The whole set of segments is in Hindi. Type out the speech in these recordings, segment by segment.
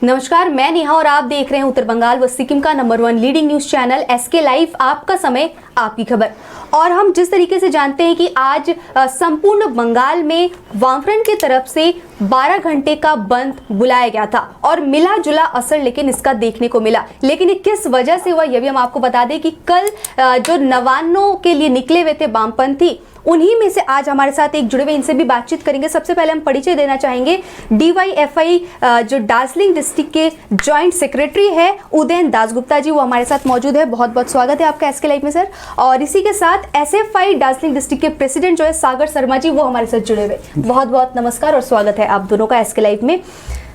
नमस्कार, मैं नेहा और आप देख रहे हैं उत्तर बंगाल व सिक्किम का number 1 leading news channel SK live. आपका समय, आपकी खबर। और हम जिस तरीके से जानते हैं कि आज संपूर्ण बंगाल में वामफ्रंट की तरफ से 12 घंटे का बंद बुलाया गया था और मिला जुला असर लेकिन इसका देखने को मिला। लेकिन ये किस वजह से हुआ, यह भी हम आपको बता दें कि कल जो नवान्नों के लिए निकले हुए थे वामपंथी, उन्हीं में से आज हमारे साथ एक जुड़े हुए, इनसे भी बातचीत करेंगे। सबसे पहले हम परिचय देना चाहेंगे डीवाईएफआई जो दार्जिलिंग डिस्ट्रिक्ट के जॉइंट सेक्रेटरी है उदयन दासगुप्ता जी, वो हमारे साथ मौजूद है। बहुत बहुत स्वागत है आपका एसके लाइव में सर। और इसी के साथ एसएफआई दार्जिलिंग डिस्ट्रिक्ट के प्रेसिडेंट जो है सागर शर्मा जी, वो हमारे साथ जुड़े हुए। बहुत बहुत नमस्कार और स्वागत है आप दोनों का एसके लाइव में।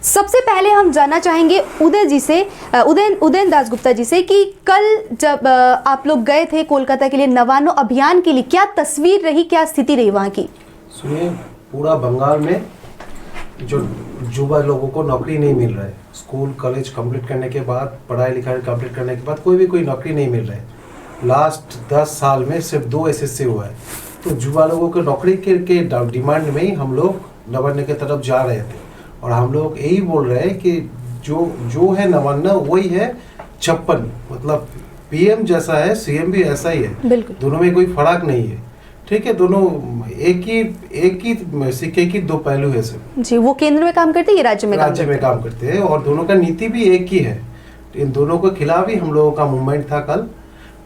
सबसे पहले हम जानना चाहेंगे उदयन दासगुप्ता जी से कि कल जब आप लोग गए थे कोलकाता के लिए नवान्नों अभियान के लिए, क्या तस्वीर रही, क्या स्थिति रही वहाँ की? सुनिए, पूरा बंगाल में जो युवा लोगों को नौकरी नहीं मिल रहा है, स्कूल कॉलेज कंप्लीट करने के बाद, पढ़ाई लिखाई कंप्लीट करने के बाद कोई नौकरी नहीं मिल रहा है। लास्ट 10 साल में सिर्फ 2 एसएससी हुआ है। तो युवा लोगों को नौकरी के डिमांड में ही हम लोग नवान्न की तरफ जा रहे थे। और हम लोग यही बोल रहे हैं कि जो है नवान्न वही है 56, मतलब पीएम जैसा है, सीएम भी ऐसा ही है। दोनों में कोई फर्क नहीं है। ठीक है, दोनों एक ही सिक्के की 2 पहलू है सर जी। वो केंद्र में काम करते हैं, ये राज्य में काम करते हैं और दोनों का नीति भी एक ही है। इन दोनों के खिलाफ ही हम लोगों का मूवमेंट था कल।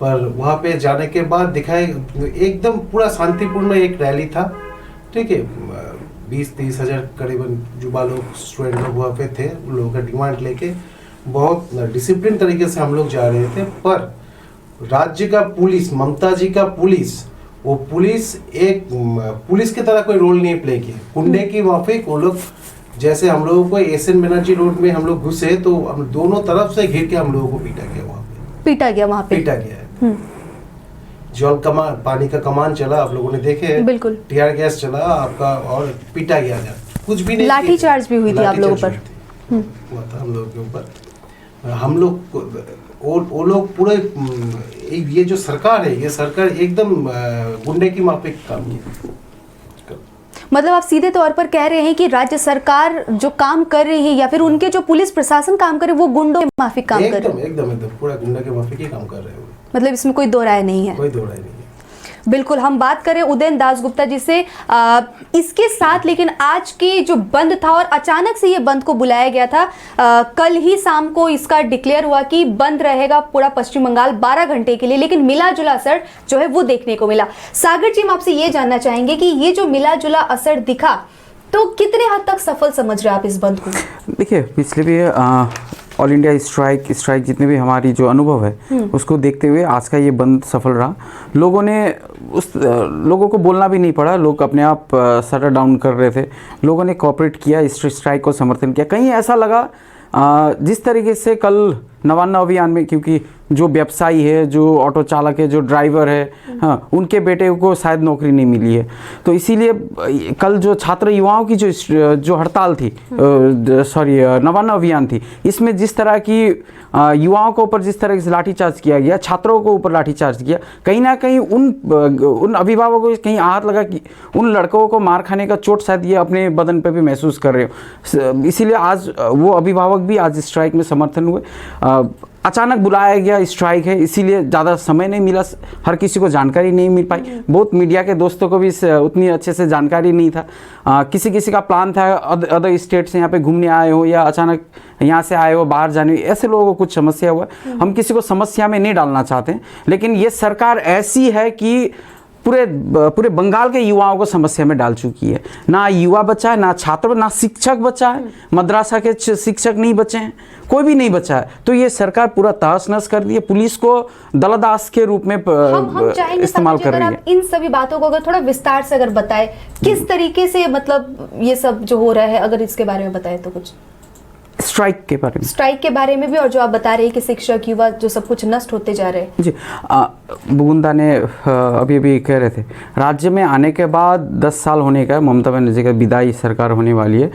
पर वहाँ पे जाने के बाद दिखाए एकदम पूरा शांतिपूर्ण एक रैली था। ठीक है, 20-30 हज़ार करीबन युवा लोग, स्टूडेंट लोग वहाँ पे थे। उन लोगों का डिमांड लेके बहुत डिसिप्लिन तरीके से हम लोग जा रहे थे। पर राज्य का पुलिस, ममता जी का पुलिस, वो पुलिस एक पुलिस की तरह कोई रोल नहीं प्ले किया। गुंडे की माफिक वो लोग, जैसे हम लोगों को एसएन बनर्जी रोड में हम लोग घुसे तो हम दोनों तरफ से घिर के हम लोगों को पीटा गया। वहाँ पे पीटा गया है। जल कमान, पानी का कमान चला, आप लोगों ने देखे, बिल्कुल। टीयर गैस चला आपका और पीटा गया था। कुछ भी नहीं, लाठी चार्ज भी हुई थी आप लोगों पर। हुआ था हम लोगों के ऊपर। हम लोग वो लोग पूरे, ये जो सरकार है, ये सरकार एकदम गुंडे की माफिक काम की। मतलब आप सीधे तौर पर कह रहे हैं कि राज्य सरकार जो काम कर रही है या फिर उनके जो पुलिस प्रशासन काम करे, वो गुंडों के माफिक काम कर रहे हैं। एकदम पूरा गुंडे के माफिक ही काम कर रहे हैं। मतलब इसमें कोई दो राय नहीं है। कोई दो राय नहीं है। बिल्कुल। हम बात करें उदयन दासगुप्ता जी से, इसके साथ लेकिन आज की जो बंद था और अचानक से ये बंद को बुलाया गया था, कल ही शाम को इसका डिक्लेयर हुआ कि बंद रहेगा पूरा पश्चिम बंगाल 12 घंटे के लिए, लेकिन मिला जुला असर जो है वो देखने को मिला। सागर जी, हम आपसे ये जानना चाहेंगे कि ये जो मिला जुला असर दिखा, तो कितने हद तक सफल समझ रहे हैं आप इस बंद को? देखिए, पिछले भी ऑल इंडिया स्ट्राइक जितने भी हमारी जो अनुभव है उसको देखते हुए आज का ये बंद सफल रहा। लोगों को बोलना भी नहीं पड़ा, लोग अपने आप शटर डाउन कर रहे थे। लोगों ने कोऑपरेट किया, इस स्ट्राइक को समर्थन किया। कहीं ऐसा लगा जिस तरीके से कल नवान्न अभियान में, क्योंकि जो व्यवसायी है, जो ऑटो चालक है, जो ड्राइवर है, हाँ, उनके बेटे को शायद नौकरी नहीं मिली है, तो इसीलिए कल जो छात्र युवाओं की जो हड़ताल थी, नवान्न अभियान थी, इसमें जिस तरह की युवाओं के ऊपर जिस तरह से लाठीचार्ज किया गया, छात्रों को ऊपर लाठीचार्ज किया, कहीं ना कहीं उन अभिभावकों को कहीं आहत लगा कि उन लड़कों को मार खाने का चोट शायद ये अपने बदन पे भी महसूस कर रहे हो। इसीलिए आज वो अभिभावक भी आज स्ट्राइक में समर्थन हुए। अचानक बुलाया गया स्ट्राइक है, इसीलिए ज़्यादा समय नहीं मिला, हर किसी को जानकारी नहीं मिल पाई। बहुत मीडिया के दोस्तों को भी उतनी अच्छे से जानकारी नहीं था। किसी का प्लान था अदर स्टेट से यहाँ पे घूमने आए हो या अचानक यहाँ से आए हो बाहर जाने, ऐसे लोगों को कुछ समस्या हुआ। हम किसी को समस्या में नहीं डालना चाहते हैं, लेकिन ये सरकार ऐसी है कि पूरे बंगाल के युवाओं को समस्या में डाल चुकी है। ना युवा बचा है, ना छात्र, ना शिक्षक बचा है, मद्रासा के शिक्षक नहीं बचे हैं, कोई भी नहीं बचा है। तो ये सरकार पूरा तहस नहस कर दी है, पुलिस को दलदास के रूप में इस्तेमाल कर रही है। इन सभी बातों को अगर थोड़ा विस्तार से अगर बताएं, किस तरीके से मतलब ये सब जो हो रहा है, अगर इसके बारे में बताएं तो कुछ। स्ट्राइक के बारे में भी, और जो आप बता रहे हैं कि शिक्षक युवा जो सब कुछ नष्ट होते जा रहे हैं। जी, बुगुंदा ने अभी कह रहे थे, राज्य में आने के बाद 10 साल होने का, ममता बनर्जी का विदाई सरकार होने वाली है।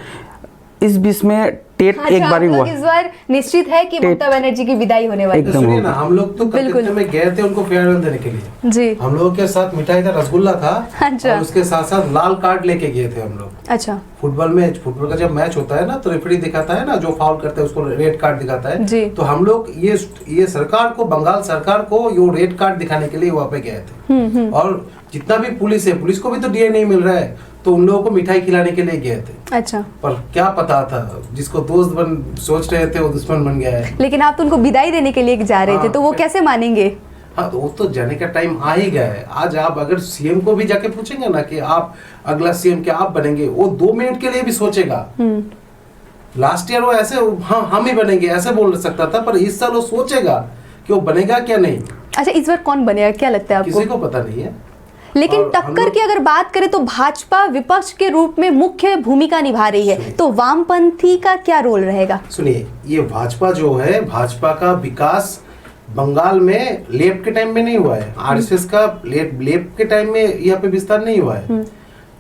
इस बीच में टेट एक बार ही आप हुआ। लोग इस बार निश्चित है कि ममता बनर्जी की विदाई होने वाली है। एकदम सुनिए होगा। ना, हम लोग तो बिल्कुल। कलकत्ते में गए थे उनको फेयरवेल देने के लिए। जी। हम लोगों के साथ मिठाई था, रसगुल्ला था, अच्छा। और उसके साथ साथ लाल कार्ड लेके गए थे हम लोग। अच्छा फुटबॉल का जब मैच होता है ना, तो रेफरी दिखाता है ना, जो फाउल करता है उसको रेड कार्ड दिखाता है। जी। तो हम लोग ये सरकार को, बंगाल सरकार को ये रेड कार्ड दिखाने के लिए वहाँ पे गए थे। और जितना भी पुलिस है, पुलिस को भी तो डीए नहीं मिल रहा है, तो उन लोगों को मिठाई खिलाने के लिए गए थे। अच्छा। पर क्या पता था, जिसको दोस्त बन सोच रहे थे वो दुश्मन बन गया है। लेकिन आप तो उनको विदाई देने के लिए जा रहे थे, तो वो हाँ, कैसे मानेंगे? हाँ, तो वो तो जाने का टाइम आ ही गया है। आज आप अगर सीएम को भी जाके पूछेंगे ना कि आप अगला सीएम क्या आप बनेंगे, वो 2 मिनट के लिए भी सोचेगा। लास्ट ईयर वो ऐसे, हाँ हम ही बनेंगे ऐसे बोल सकता था, पर इस साल वो सोचेगा कि वो बनेगा क्या नहीं। अच्छा, इस बार कौन बनेगा, क्या लगता है आपको? किसी को पता नहीं है। लेकिन और हम टक्कर लोग- की अगर बात करें तो भाजपा विपक्ष के रूप में मुख्य भूमिका निभा रही है, तो वामपंथी का क्या रोल रहेगा? सुनिए, ये भाजपा जो है, भाजपा का विकास बंगाल में लेफ्ट के टाइम में नहीं हुआ है। आरएसएस का लेफ्ट के टाइम में यहाँ पे विस्तार नहीं हुआ है।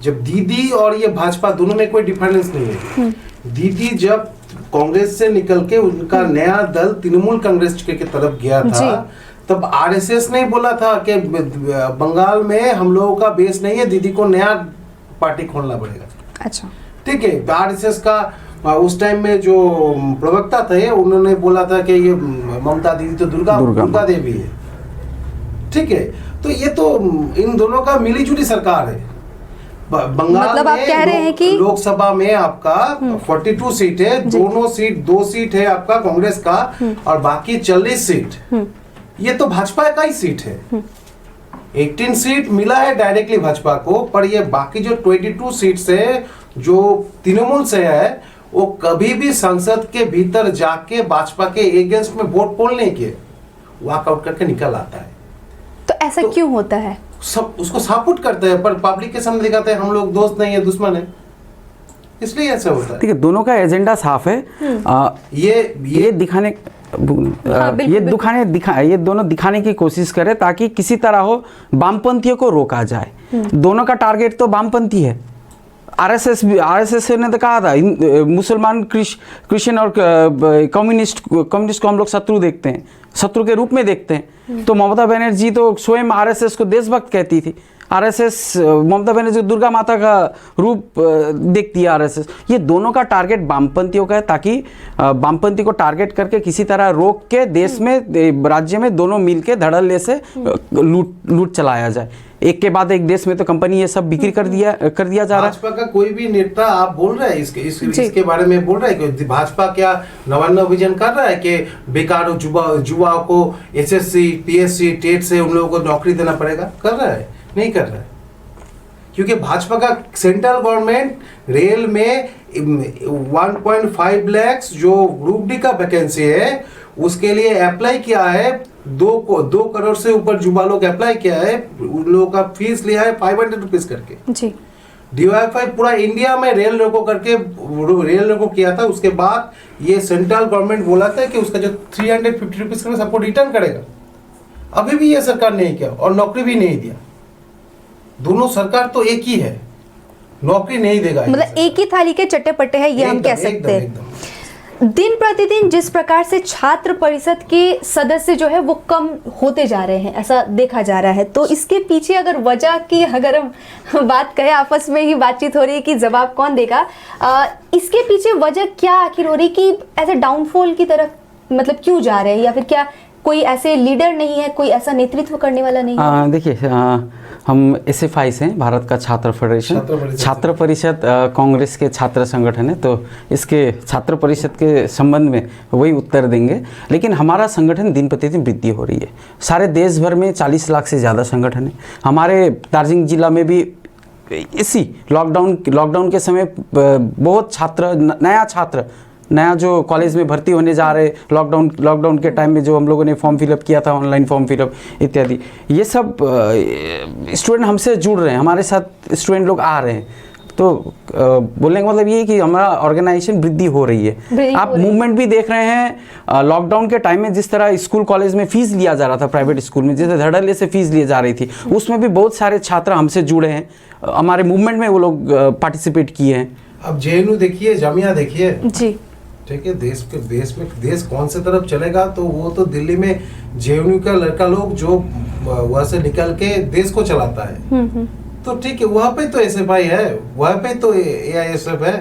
जब दीदी और ये भाजपा दोनों में कोई डिफरेंस नहीं है। दीदी जब कांग्रेस से निकल के उनका नया दल तृणमूल कांग्रेस के तरफ गया था, तब आरएसएस ने बोला था कि बंगाल में हम लोगों का बेस नहीं है, दीदी को नया पार्टी खोलना पड़ेगा। अच्छा, ठीक है। आरएसएस का उस टाइम में जो प्रवक्ता थे, उन्होंने बोला था कि ये ममता दीदी तो दुर्गा देवी है। ठीक है। तो ये तो इन दोनों का मिलीजुली सरकार है। बंगाल मतलब आप कह रहे हैं कि लोकसभा में आपका 42 सीट है, दो सीट है आपका कांग्रेस का, और बाकी 40 सीट ये तो भाजपा का ही सीट है। 18 सीट मिला है डायरेक्टली भाजपा को, पर ये बाकी जो 22 सीट्स है जो तृणमूल से है, वो कभी भी संसद के भीतर जाके भाजपा के अगेंस्ट में वोट पोल नहीं किए, वॉकआउट करके निकल आता है। तो ऐसा क्यों होता है? सब उसको सपोर्ट करते हैं, पर पब्लिक के सामने दिखाते हैं हम लोग दोस्त नहीं है, दुश्मन है, इसलिए ऐसा होता है। ठीक है, दोनों का एजेंडा साफ है। ये दिखाने ये दोनों दिखाने की कोशिश करें ताकि किसी तरह हो वामपंथियों को रोका जाए। दोनों का टारगेट तो वामपंथी है। आरएसएस ने तो कहा था मुसलमान, क्रिश्चियन और कम्युनिस्ट को हम लोग शत्रु देखते हैं, शत्रु के रूप में देखते हैं। तो ममता बनर्जी तो स्वयं आरएसएस को देशभक्त कहती थी। आरएसएस ममता बनर्जी दुर्गा माता का रूप देखती है आरएसएस। ये दोनों का टारगेट वामपंथियों का है, ताकि वामपंथी को टारगेट करके किसी तरह रोक के देश में, राज्य में दोनों मिलके धड़ल्ले से लूट चलाया जाए। एक के बाद एक देश में तो कंपनी ये सब बिक्री कर दिया जा रहा है। भाजपा का कोई भी नेता आप बोल रहे हैं इसके बारे में बोल रहे हैं कि भाजपा क्या नवान्न विजन कर रहा है कि बेकार युवाओं को एसएससी, पीएससी, टेट से उन लोगों को नौकरी देना पड़ेगा? कर रहा है? नहीं कर रहा है। क्योंकि भाजपा का सेंट्रल गवर्नमेंट रेल में 1.5 लाख जो ग्रुप डी का वैकेंसी है उसके लिए अप्लाई किया है। 2 करोड़ से ऊपर युवा लोग अप्लाई किया है। उन लोगों का फीस लिया है 500 रुपीज करके। जी। DYFI पूरा इंडिया में रेल रोको किया था। उसके बाद ये सेंट्रल गवर्नमेंट बोला था कि उसका जो 350 रुपीज का सबको रिटर्न करेगा। अभी भी ये सरकार नहीं किया और नौकरी भी नहीं दिया। दोनों सरकार तो एक ही है, नौकरी नहीं देगा। मतलब एक ही थाली के चट्टे पट्टे हैं, ये हम कह सकते हैं। दिन प्रतिदिन जिस प्रकार से छात्र परिषद के सदस्य जो है वो कम होते जा रहे हैं, ऐसा देखा जा रहा है, तो इसके पीछे अगर वजह की अगर हम बात करें, आपस में ही बातचीत हो रही है कि जवाब कौन देगा, इसके पीछे वजह क्या आखिर हो रही कि ऐसे डाउनफॉल की तरफ मतलब क्यों जा रहे हैं, या फिर क्या कोई ऐसे लीडर नहीं है, कोई ऐसा नेतृत्व करने वाला नहीं है? देखिए, हम SFI से हैं, भारत का छात्र फेडरेशन। छात्र परिषद कांग्रेस के छात्र संगठन है, तो इसके छात्र परिषद के संबंध में वही उत्तर देंगे। लेकिन हमारा संगठन दिन प्रतिदिन वृद्धि हो रही है। सारे देश भर में 40 लाख से ज़्यादा संगठन है। हमारे दार्जिलिंग जिला में भी इसी लॉकडाउन के समय बहुत नया जो कॉलेज में भर्ती होने जा रहे, लॉकडाउन के टाइम में जो हम लोगों ने फॉर्म फिलअप किया था, ऑनलाइन फॉर्म फिलअप इत्यादि, ये सब स्टूडेंट हमसे जुड़ रहे हैं, हमारे साथ स्टूडेंट लोग आ रहे हैं। तो बोलने का मतलब ये है कि हमारा ऑर्गेनाइजेशन वृद्धि हो रही है। आप मूवमेंट भी देख रहे हैं। लॉकडाउन के टाइम में जिस तरह स्कूल कॉलेज में फीस लिया जा रहा था, प्राइवेट स्कूल में जैसे धड़ल्ले से फीस ली जा रही थी, उसमें भी बहुत सारे छात्र हमसे जुड़े हैं, हमारे मूवमेंट में वो लोग पार्टिसिपेट किए हैं। अब JNU देखिए, जामिया देखिए जी, ठीक है, देश कौन से तरफ चलेगा, तो वो तो दिल्ली में जेएनयू का लड़का लोग जो वहां से निकल के देश को चलाता है। तो ठीक है, वहां पे तो एसएफआई है, वहां पे तो एआईएसएफ है,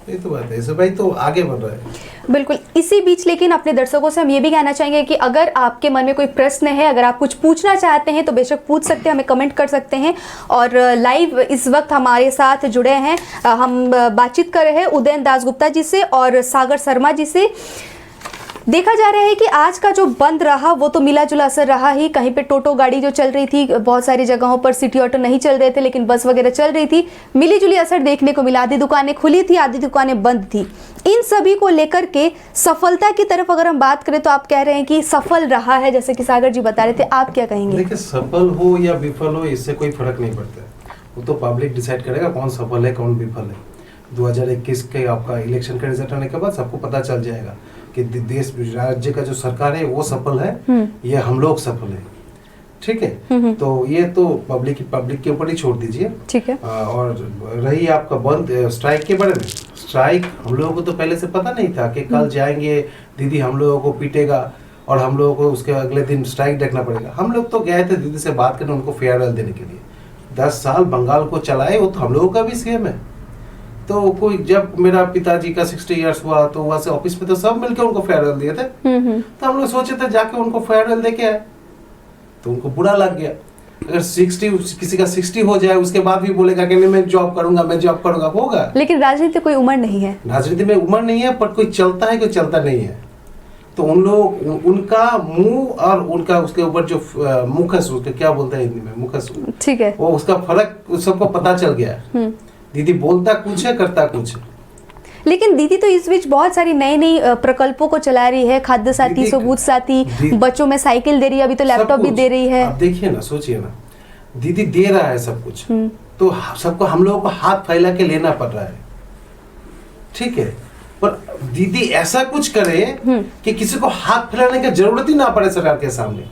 ये तो बात है, एसएफआई तो आगे बढ़ रहा है। बिल्कुल। इसी बीच लेकिन अपने दर्शकों से हम ये भी कहना चाहेंगे कि अगर आपके मन में कोई प्रश्न है, अगर आप कुछ पूछना चाहते हैं तो बेशक पूछ सकते हैं, हमें कमेंट कर सकते हैं। और लाइव इस वक्त हमारे साथ जुड़े हैं, हम बातचीत कर रहे हैं उदयन दासगुप्ता जी से और सागर शर्मा जी से। देखा जा रहा है कि आज का जो बंद रहा वो तो मिला जुला असर रहा ही। कहीं पे टोटो गाड़ी जो चल रही थी, बहुत सारी जगहों पर सिटी ऑटो नहीं चल रहे थे, लेकिन बस वगैरह चल रही थी, मिली जुली असर देखने को मिला। आधी दुकानें खुली थी, आधी दुकानें बंद थी। इन सभी को लेकर के सफलता की तरफ अगर हम बात करें तो आप कह रहे हैं कि सफल रहा है, जैसे कि सागर जी बता रहे थे, आप क्या कहेंगे? देखिए, सफल हो या विफल हो इससे कोई फर्क नहीं पड़ता, वो तो पब्लिक डिसाइड करेगा कौन सफल है कौन विफल है। 2021 के आपका इलेक्शन का रिजल्ट आने के बाद सबको पता चल जाएगा कि देश राज्य का जो सरकार है वो सफल है या हम लोग सफल है। ठीक है, तो ये तो पब्लिक के ऊपर ही छोड़ दीजिए। ठीक है। और रही आपका बंद स्ट्राइक के बारे में, स्ट्राइक हम लोगों को तो पहले से पता नहीं था कि कल जाएंगे दीदी हम लोगों को पीटेगा और हम लोगों को उसके अगले दिन स्ट्राइक देखना पड़ेगा। हम लोग तो गए थे दीदी से बात करने, उनको फेयरवेल देने के लिए। 10 साल बंगाल को चलाए, वो तो हम लोगों का भी सीएम है। तो कोई जब मेरा पिताजी का 60 इयर्स हुआ तो वहां से ऑफिस में तो सब मिलकर उनको फेयरवेल दिए थे। तो हम लोग सोचे थे जाके उनको फेयरवेल दे के आए, तो उनको बुरा लग गया। अगर 60 किसी का 60 हो जाए उसके बाद भी बोलेगा कि मैं जॉब करूंगा, होगा? लेकिन राजनीति कोई उम्र नहीं है, राजनीति में उम्र नहीं है, पर कोई चलता है कोई चलता नहीं है। तो उन लोग उनका मुंह और उनका उसके ऊपर जो मुखस, उसके क्या बोलते हैं हिंदी में, मुखस, ठीक है, वो उसका फर्क सबको पता चल गया है। दीदी बोलता कुछ है, करता कुछ है। लेकिन दीदी तो इस बीच बहुत सारी नई प्रकल्पों को चला रही है, खाद्य साथी, सबूत साथी, बच्चों में साइकिल दे रही है, अभी तो लैपटॉप भी दे रही है। आप देखिए ना, सोचिए ना, दीदी दे रहा है सब कुछ, तो सबको हम लोगों को हाथ फैला के लेना पड़ रहा है। ठीक है, पर दीदी ऐसा कुछ करे कि किसी को हाथ फैलाने की जरूरत ही ना पड़े सरकार के सामने।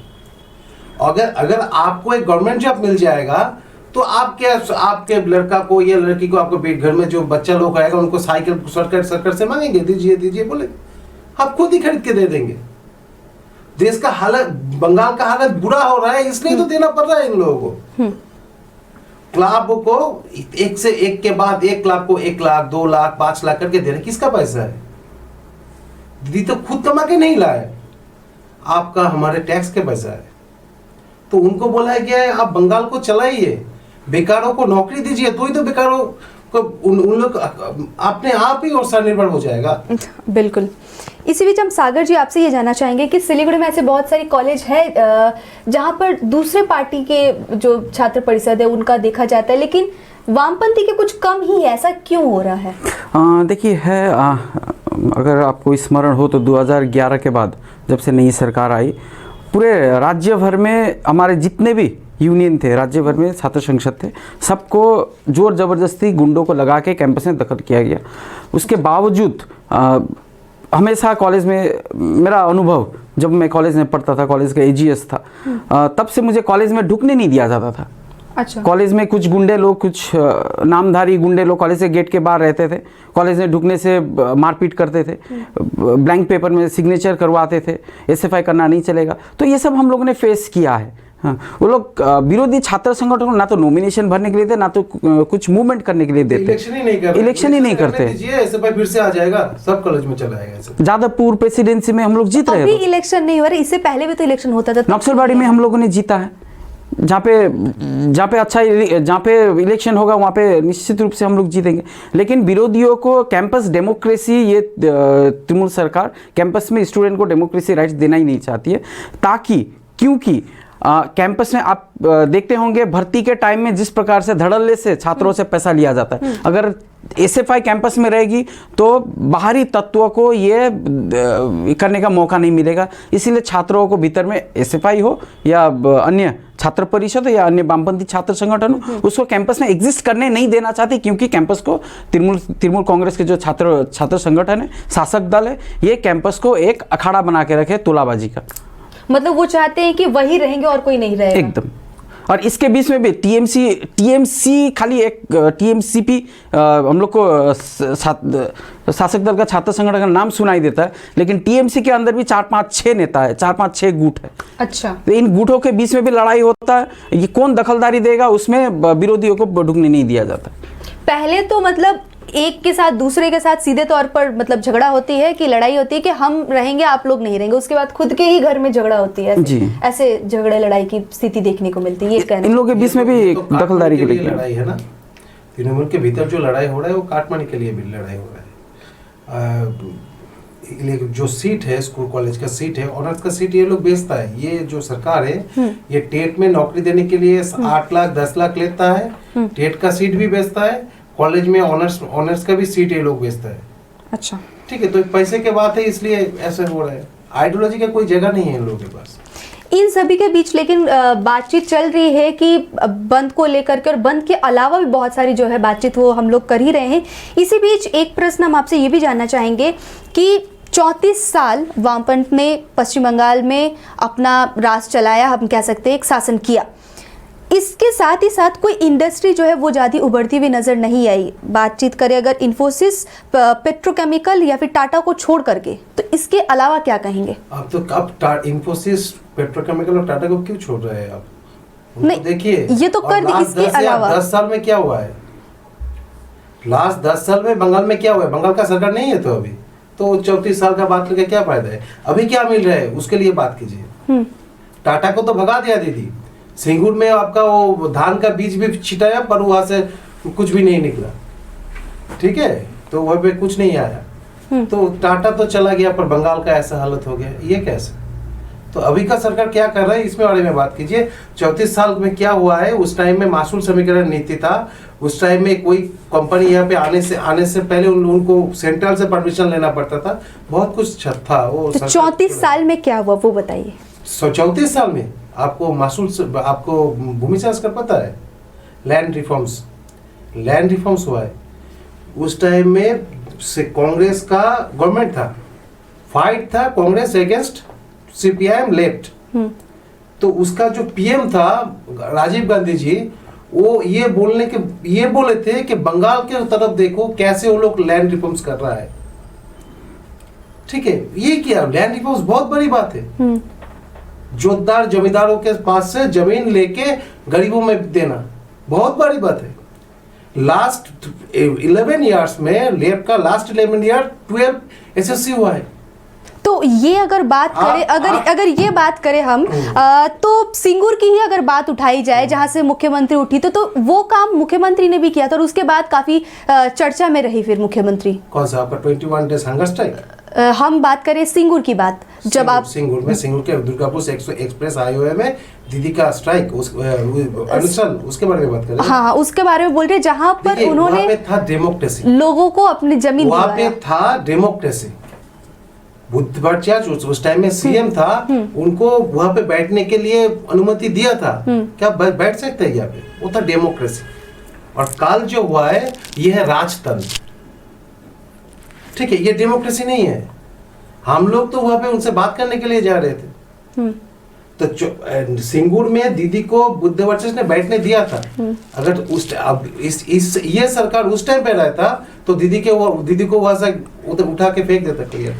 अगर आपको एक गवर्नमेंट जॉब मिल जाएगा तो आपके लड़का को या लड़की को, आपके घर में जो बच्चा लोग आएगा उनको साइकिल सरकार से मांगेंगे, दीजिए बोले, आप खुद ही खरीद के दे देंगे। देश का हालत, बंगाल का हालत बुरा हो रहा है, इसलिए तो देना पड़ रहा है इन लोगों को। क्लब को एक से एक के बाद एक क्लब को 1 लाख 2 लाख 5 लाख करके दे रहे, किसका पैसा है? दीदी तो खुद कमा के नहीं लाए, आपका हमारे टैक्स के पैसा है। तो उनको बोला गया है आप बंगाल को चलाइए, बेकारों को नौकरी दीजिए, तो ही तो बेकारों को उन लोग अपने आप ही और स्वनिर्भर हो जाएगा। बिल्कुल। इसी बीच हम सागर जी आपसे ये जानना चाहेंगे कि सिलीगुड़ी में ऐसे बहुत सारे कॉलेज है जहां पर दूसरे पार्टी के जो छात्र परिषद है उनका देखा जाता है, लेकिन वामपंथी के कुछ कम ही है, ऐसा क्यों हो रहा है? देखिए है, अगर आपको स्मरण हो तो 2011 के बाद जब से नई सरकार आई, पूरे राज्य भर में हमारे जितने भी यूनियन थे, राज्य भर में छात्र संसद थे, सबको जोर ज़बरदस्ती गुंडों को लगा के कैंपस में दखल किया गया। उसके बावजूद हमेशा कॉलेज में मेरा अनुभव, जब मैं कॉलेज में पढ़ता था, कॉलेज का एजीएस था, तब से मुझे कॉलेज में ढुकने नहीं दिया जाता था। अच्छा। कॉलेज में कुछ गुंडे लोग, कुछ नामधारी गुंडे लोग कॉलेज के गेट के बाहर रहते थे, कॉलेज में ढुकने से मारपीट करते थे, ब्लैंक पेपर में सिग्नेचर करवाते थे, एसएफआई करना नहीं चलेगा। तो ये सब हम लोगों ने फेस किया है। हाँ, वो लोग विरोधी छात्र संगठन को ना तो नॉमिनेशन भरने के लिए थे, ना तो कुछ मूवमेंट करने के लिए देते। इलेक्शन ही नहीं करते। एसएफआई फिर से आ जाएगा, सब कॉलेज में चला आएगा। जादवपुर प्रेसिडेंसी में हम लोग जीत रहे हैं। अभी इलेक्शन नहीं हो रहा, इससे पहले भी तो इलेक्शन होता था। नक्सलबाड़ी में हम लोगों ने जीता है, जहाँ पे इलेक्शन होगा वहाँ पे निश्चित रूप से हम लोग जीतेंगे। लेकिन विरोधियों को कैंपस डेमोक्रेसी, ये तृणमूल सरकार कैंपस में स्टूडेंट को डेमोक्रेसी राइट्स देना ही नहीं चाहती है, क्योंकि कैंपस में आप देखते होंगे भर्ती के टाइम में जिस प्रकार से धड़ल्ले से छात्रों से पैसा लिया जाता है। अगर एसएफआई कैंपस में रहेगी तो बाहरी तत्वों को ये करने का मौका नहीं मिलेगा। इसीलिए छात्रों को भीतर में एसएफआई हो या अन्य छात्र परिषद या अन्य वामपंथी छात्र संगठन हो, उसको कैंपस में एग्जिस्ट करने नहीं देना चाहते, क्योंकि कैंपस को तृणमूल कांग्रेस के जो छात्र संगठन है, शासक दल है, ये कैंपस को एक अखाड़ा बना के रखे तोलाबाजी का। मतलब वो चाहते हैं कि वही रहेंगे और कोई नहीं रहेगा। एकदम। और इसके बीच में भी टीएमसी खाली एक टीएमसीपी हम लोग को शासक दल का छात्र संगठन का नाम सुनाई देता है, लेकिन टीएमसी के अंदर भी 4-5-6 नेता है, 4-5-6 गुट है। अच्छा, तो इन गुटों के बीच में भी लड़ाई होता है, ये कौन दखलदारी देगा उसमें विरोधियों को ढुकने नहीं दिया जाता। पहले तो मतलब एक के साथ दूसरे के साथ सीधे तौर पर मतलब झगड़ा होती है कि लड़ाई होती है कि हम रहेंगे आप लोग नहीं रहेंगे, उसके बाद खुद के ही घर में झगड़ा होती है। जी। ऐसे झगड़े लड़ाई की स्थिति देखने को मिलती है। ये कहना इन लोगों के बीच में भी तो दखलदारी के लिए लड़ाई है ना, तृणमूल के भीतर जो लड़ाई हो रहा है वो काटमानी के लिए भी लड़ाई हो रहा है। जो सीट है, स्कूल कॉलेज का सीट है, ऑनर्स का सीट ये लोग बेचता है। ये जो सरकार है ये टेट में नौकरी देने के लिए 8 लाख 10 लाख लेता है, टेट का सीट भी बेचता है, कॉलेज में ऑनर्स का भी सीट ये लोग बेचता है। अच्छा, ठीक है, तो पैसे की बात है इसलिए ऐसे हो रहा है। आइडियोलॉजी का कोई जगह नहीं है इन लोगों के पास। इन सभी के बीच लेकिन बातचीत चल रही है कि बंद को लेकर के, और बंद के अलावा भी बहुत सारी जो है बातचीत वो हम लोग कर ही रहे हैं। इसी बीच एक प्रश्न हम आपसे ये भी जानना चाहेंगे कि 34 साल वामपंथ ने पश्चिम बंगाल में अपना राज चलाया, हम कह सकते हैं एक शासन किया। इसके साथ ही साथ कोई इंडस्ट्री जो है वो ज़्यादा उभरती हुई नज़र नहीं आई। बातचीत करें अगर इन्फोसिस, पेट्रोकेमिकल या फिर टाटा को छोड़ करके, तो इसके अलावा क्या कहेंगे? अब इन्फोसिस, पेट्रोकेमिकल और टाटा को क्यों छोड़ रहे हैं आप? नहीं, देखिए ये तो कर दे, इसके अलावा 10 साल में क्या हुआ है? लास्ट 10 साल में बंगाल में क्या हुआ है? बंगाल का सरकार नहीं है तो अभी तो 34 साल का बात करके क्या फायदा है? अभी क्या मिल रहा है उसके लिए बात कीजिए। टाटा को तो भगा दिया दीदी, सिंगूर में आपका वो धान का बीज भी छिटाया पर वहां से कुछ भी नहीं निकला। ठीक है, तो वहां पे कुछ नहीं आया, तो टाटा तो चला गया पर बंगाल का ऐसा हालत हो गया, ये कैसे? तो अभी का सरकार क्या कर रहा है इसमें बारे में बात कीजिए। 34 साल में क्या हुआ है? उस टाइम में मासूल समीकरण नीति था, उस टाइम में कोई कंपनी यहाँ पे आने से पहले उनको सेंट्रल से परमिशन लेना पड़ता था, बहुत कुछ था वो। तो 34 साल में क्या हुआ वो बताइए। 34 साल में आपको आपको भूमि संस्कार पता है? लैंड रिफॉर्म्स हुआ है। उस टाइम में से कांग्रेस का गवर्नमेंट था, फाइट था कांग्रेस अगेंस्ट सीपीआईएम लेफ्ट। तो उसका जो पीएम था राजीव गांधी जी, वो ये बोले थे कि बंगाल के तरफ देखो कैसे वो लोग लैंड रिफॉर्म्स कर रहा है। ठीक है, ये क्या लैंड रिफॉर्म्स बहुत बड़ी बात है। जोतदार जमींदारों के पास से जमीन लेके गरीबों में देना बहुत बड़ी बात है। लास्ट 11 इयर्स में लेफ्ट का लास्ट 11 ईयर 12 एसएससी हुआ है। तो ये अगर बात करें, अगर ये बात करें हम तो सिंगूर की ही अगर बात उठाई जाए जहां से मुख्यमंत्री उठी, तो वो काम मुख्यमंत्री ने भी किया था और उसके बाद काफी चर्चा में रही। फिर मुख्यमंत्री कौन सा आपका 21 डेज हंगर स्ट्राइक? हम बात करें सिंगूर की बात, जब आप सिंगूर के दुर्गापुर एक्सप्रेस हाईवे में दीदी का स्ट्राइक उसके बारे में बात करें। हाँ, उसके बारे में बोल रहे, जहां पर उन्होंने पे था डेमोक्रेसी, लोगों को अपनी जमीन वहां पे था डेमोक्रेसी। बुद्ध भट्टाचार्य उस टाइम में सीएम था, उनको वहां पे बैठने के लिए अनुमति दिया था। क्या बैठ सकते हैं यहाँ पे? वो था डेमोक्रेसी। और काल जो हुआ है ये है राजतंत्र। ठीक है, ये डेमोक्रेसी नहीं है। हम लोग तो वहां पे उनसे बात करने के लिए जा रहे थे। तो सिंगूर में दीदी को बुद्ध भट्टाचार्य ने बैठने दिया था। अगर ये सरकार उस टाइम पे रहता तो दीदी को वहां से उठा के फेंक देता क्लियर।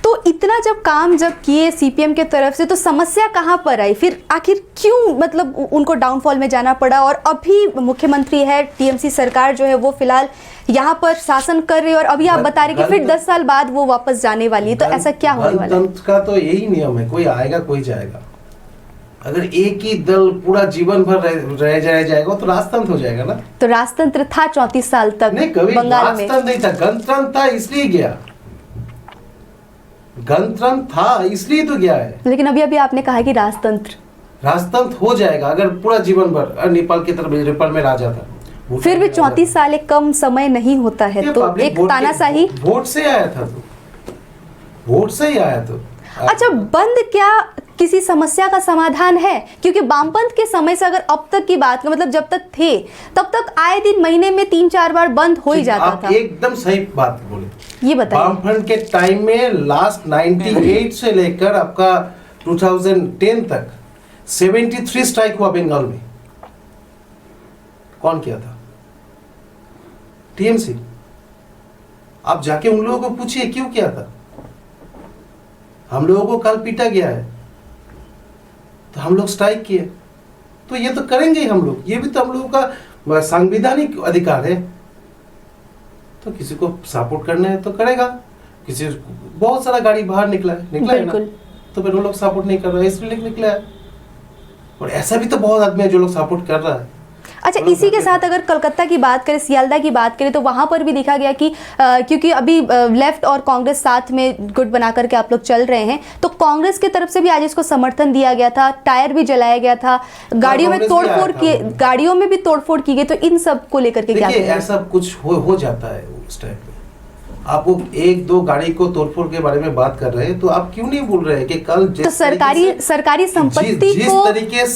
तो इतना जब काम किए सीपीएम के तरफ से, तो समस्या कहाँ पर आई फिर? आखिर क्यों मतलब उनको डाउनफॉल में जाना पड़ा? और अभी मुख्यमंत्री है, टीएमसी सरकार जो है वो फिलहाल यहाँ पर शासन कर रही है, और अभी आप बता रहे कि फिर 10 साल बाद वो वापस जाने वाली है। तो ऐसा क्या होने वाला है? गणतंत्र का तो यही नियम है, कोई आएगा कोई जाएगा। अगर एक ही दल पूरा जीवन भर रह जाएगा तो राजतंत्र हो जाएगा ना। तो राजतंत्र था 34 साल तक नहीं, कभी बंगाल में राजतंत्र नहीं था, गणतंत्र था इसलिए गया। गणतंत्र था इसलिए तो गया है। लेकिन अभी आपने कहा कि राजतंत्र हो जाएगा अगर पूरा जीवन भर। नेपाल की तरफ नेपाल में राजा था, फिर भी 34 साल एक कम समय नहीं होता है। तो एक तानाशाही वोट से आया था, वोट से ही आया तो। अच्छा, बंद क्या किसी समस्या का समाधान है? क्योंकि वामपंथ के समय से अगर अब तक की बात मतलब जब तक थे तब तक आए दिन महीने में 3-4 बार बंद हो ही जाता था। एकदम सही बात बोले, ये बताइए। वामपंथ के टाइम में लास्ट 98 से लेकर आपका 2010 तक 73 स्ट्राइक हुआ बंगाल में। कौन किया था? टीएमसी। आप जाके उन लोगों को पूछिए क्यों किया था। हम लोगों को कल पीटा गया है तो हम लोग स्ट्राइक किए, तो ये तो करेंगे ही हम लोग, ये भी तो हम लोगों का संवैधानिक अधिकार है। तो किसी को सपोर्ट करना है तो करेगा, किसी बहुत सारा गाड़ी बाहर निकला है ना, तो फिर वो लोग सपोर्ट नहीं कर रहे हैं इसलिए निकला है। और ऐसा भी तो बहुत आदमी है जो लोग सपोर्ट कर रहा है। अच्छा, इसी के साथ अगर कलकत्ता की बात करें, सियालदा की बात करें, तो वहां पर भी देखा गया कि क्योंकि अभी लेफ्ट और कांग्रेस साथ में गुट बना करके आप लोग चल रहे हैं, तो कांग्रेस की तरफ से भी आज इसको समर्थन दिया गया था, टायर भी जलाया गया था, गाड़ियों में तोड़फोड़ की गई। तो इन सब को लेकर के क्या कहेंगे? ऐसा कुछ हो जाता है उस टाइम पे। आप वो एक दो गाड़ी को तोड़फोड़ के बारे में बात कर रहे हैं, तो आप क्यों नहीं बोल रहे हैं कि कल तो सरकारी संपत्ति को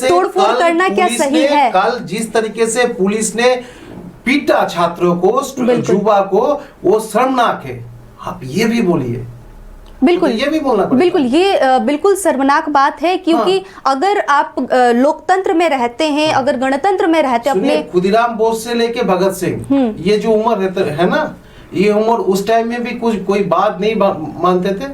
तोड़फोड़ करना क्या सही है? कल जिस तरीके से पुलिस ने पीटा छात्रों को, युवा को, वो शर्मनाक है। आप ये भी बोलिए। बिल्कुल, तो ये भी बोलना पड़ेगा। बिल्कुल, ये बिल्कुल शर्मनाक बात है, क्योंकि अगर आप लोकतंत्र में रहते हैं, अगर गणतंत्र में रहते हैं, अपने खुदीराम बोस से लेके भगत सिंह, ये जो उम्र है ना, ये उम्र उस टाइम में भी कोई बात नहीं मानते थे,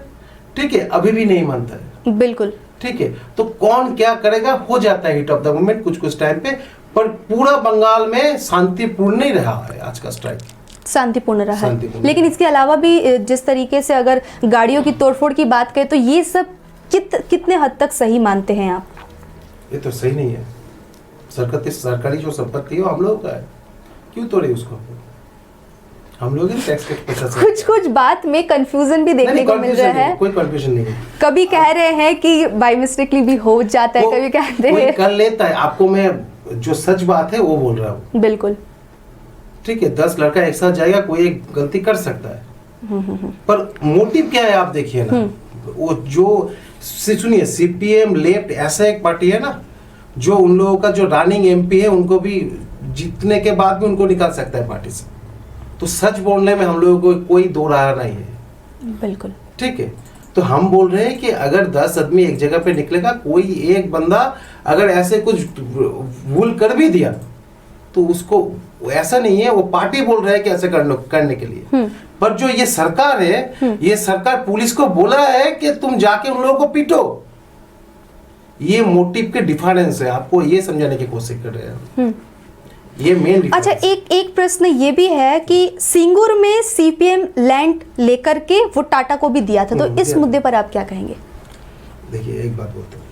ठीक है, अभी भी नहीं मानता है, बिल्कुल, ठीक है। तो कौन क्या करेगा, हो जाता है हिट ऑफ द मोमेंट कुछ टाइम पे, पर पूरा बंगाल में शांतिपूर्ण नहीं रहा है आज का स्ट्राइक, शांतिपूर्ण रहा है। लेकिन इसके अलावा भी जिस तरीके से अगर गाड़ियों की तोड़फोड़ की बात करें, तो ये सब कितने हद तक सही मानते हैं आप? ये तो सही नहीं है। सरकारी जो संपत्ति है वो हम लोगों का है, क्यों तोड़े उसको? हम लोग टैक्स के पैसा कुछ बात में कंफ्यूजन भी देखने को मिल रहा है। कोई कंफ्यूजन नहीं है। कभी कह रहे हैं कि बाय मिस्टेकली भी हो जाता है, कभी कहते हैं कर लेता है। आपको मैं जो सच बात है वो बोल रहा हूँ। बिल्कुल, ठीक है, 10 लड़का एक साथ जाएगा, कोई एक गलती कर सकता है, पर मोटिव क्या है आप देखिए ना। वो जो सुनिए, सीपीएम लेफ्ट ऐसा एक पार्टी है ना, जो उन लोगों का जो रनिंग एमपी है उनको भी जीतने के बाद भी उनको निकाल सकता है पार्टी से। तो सच बोलने में हम लोगों को कोई दो राय नहीं है। बिल्कुल, ठीक है। तो हम बोल रहे हैं कि अगर 10 आदमी एक जगह पे निकलेगा, कोई एक बंदा अगर ऐसे कुछ भूल कर भी दिया, तो उसको ऐसा नहीं है, वो पार्टी बोल रहा है कि ऐसे करने के लिए, पर जो ये सरकार है, ये सरकार पुलिस को बोला है कि तुम जाके उन लोगों को पीटो। ये मोटिव के डिफरेंस है, आपको ये समझाने की कोशिश कर रहे हैं। ये मेन। अच्छा, एक प्रश्न ये भी है कि सिंगूर में सीपीएम लैंड लेकर के वो टाटा को भी दिया था, तो इस मुद्दे पर आप क्या कहेंगे? देखिए, एक बात बोलता हूँ,